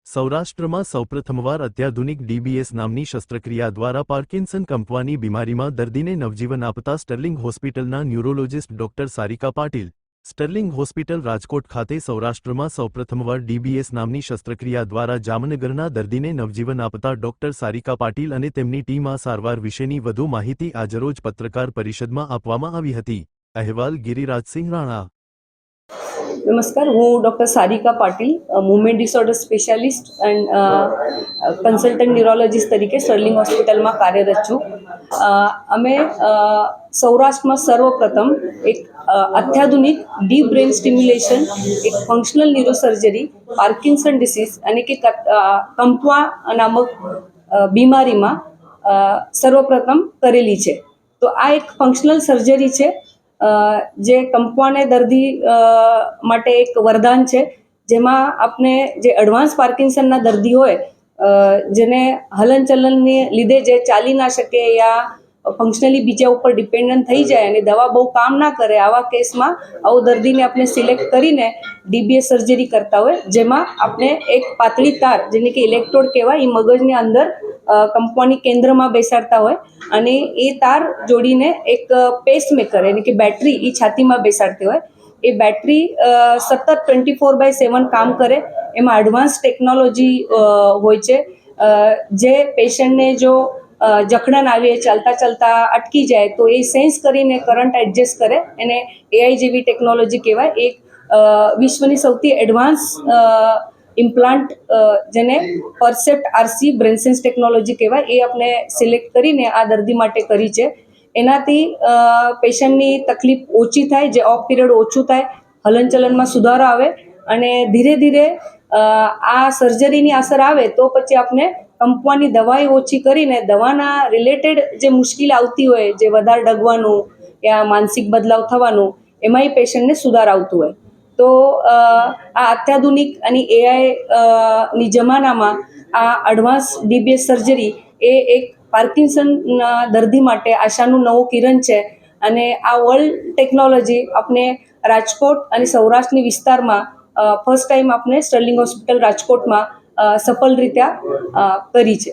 સૌરાષ્ટ્રમાં સૌપ્રથમવાર અત્યાધુનિક ડીબીએસ નામની શસ્ત્રક્રિયા દ્વારા પાર્કિન્સન કંપવાની બીમારીમાં દર્દીને નવજીવન આપતા સ્ટર્લિંગ હોસ્પિટલના neurologist doctor Sarika Patil. Sterling hospital Rajkot ખાતે સૌરાષ્ટ્રમાં સૌપ્રથમવાર ડીબીએસ નામની શસ્ત્રક્રિયા દ્વારા જામનગરના દર્દીને નવજીવન આપતા ડોક્ટર સારિકા પાટીલ અને તેમની ટીમ આ સારવાર વિશેની વધુ માહિતી આજરોજ પત્રકાર પરિષદમાં આપવામાં આવી હતી. અહેવાલ ગિરિરાજસિંહ રાણા. નમસ્કાર, હું doctor Sarika Patil, movement disorder specialist and consultant neurologist તરીકે સ્ટર્લિંગ હોસ્પિટલમાં કાર્યરત છું. અમે સૌરાષ્ટ્રમાં સર્વપ્રથમ એક અત્યાધુનિક ડીપ બ્રેન સ્ટિમ્યુલેશન, એક ફંક્શનલ ન્યુરોસર્જરી, પાર્કિન્સન ડિસીઝ અને કે કંપવા નામક બીમારીમાં સર્વપ્રથમ કરેલી છે. તો આ એક ફંક્શનલ સર્જરી છે જે કંપવાને દર્દી માટે એક વરદાન છે, જેમાં આપણે જે એડવાન્સ પાર્કિન્સનના દર્દી હોય જેને હલનચલનને લીધે જે ચાલી ના શકે યા ફંક્શનલી બીજા ઉપર ડિપેન્ડન્ટ થઈ જાય અને દવા બહુ કામ ના કરે, આવા કેસમાં આવો દર્દીને આપણે સિલેક્ટ કરીને ડીબીએસ સર્જરી કરતા હોય, જેમાં આપણે એક પાતળી તાર જેને કે ઇલેક્ટ્રોડ કહેવાય એ મગજની અંદર કંપવાની કેન્દ્રમાં બેસાડતા હોય અને એ તાર જોડીને એક પેસમેકર એટલે કે બેટરી એ છાતીમાં બેસાડતી હોય. એ બેટરી સતત 24/7 કામ કરે. એમાં એડવાન્સ ટેકનોલોજી હોય છે જે પેશન્ટને જો જખડન આવે, ચાલતા અટકી જાય તો એ સેન્સ કરીને કરંટ એડજસ્ટ કરે. એને એઆઈ જેવી ટેકનોલોજી કહેવાય. એક વિશ્વની સૌથી એડવાન્સ ઇમ્પ્લાન્ટ જેને પરસેપ્ટ આરસી બ્રેનસેન્સ ટેકનોલોજી કહેવાય, એ આપણે સિલેક્ટ કરીને આ દર્દી માટે કરી છે. એનાથી પેશન્ટની તકલીફ ઓછી થાય, જે ઓફ પીરિયડ ઓછું થાય, હલનચલનમાં સુધારો આવે અને ધીરે ધીરે આ સર્જરીની અસર આવે તો પછી આપણે કંપવાની દવાઈ ઓછી કરીને દવાના રિલેટેડ જે મુશ્કેલી આવતી હોય, જે વધારે ડગવાનું યા માનસિક બદલાવ થવાનું, એમાંય પેશન્ટને સુધાર આવતું હોય. તો આ અત્યાધુનિક અને એઆઈ જમાનામાં આ એડવાન્સ ડીબીએસ સર્જરી એ એક પાર્કિન્સનના દર્દી માટે આશાનું નવું કિરણ છે અને આ વર્લ્ડ ટેકનોલોજી આપણે રાજકોટ અને સૌરાષ્ટ્રની વિસ્તારમાં ફર્સ્ટ ટાઈમ આપણે સ્ટર્લિંગ હોસ્પિટલ રાજકોટમાં સફળ રીતે કરી છે.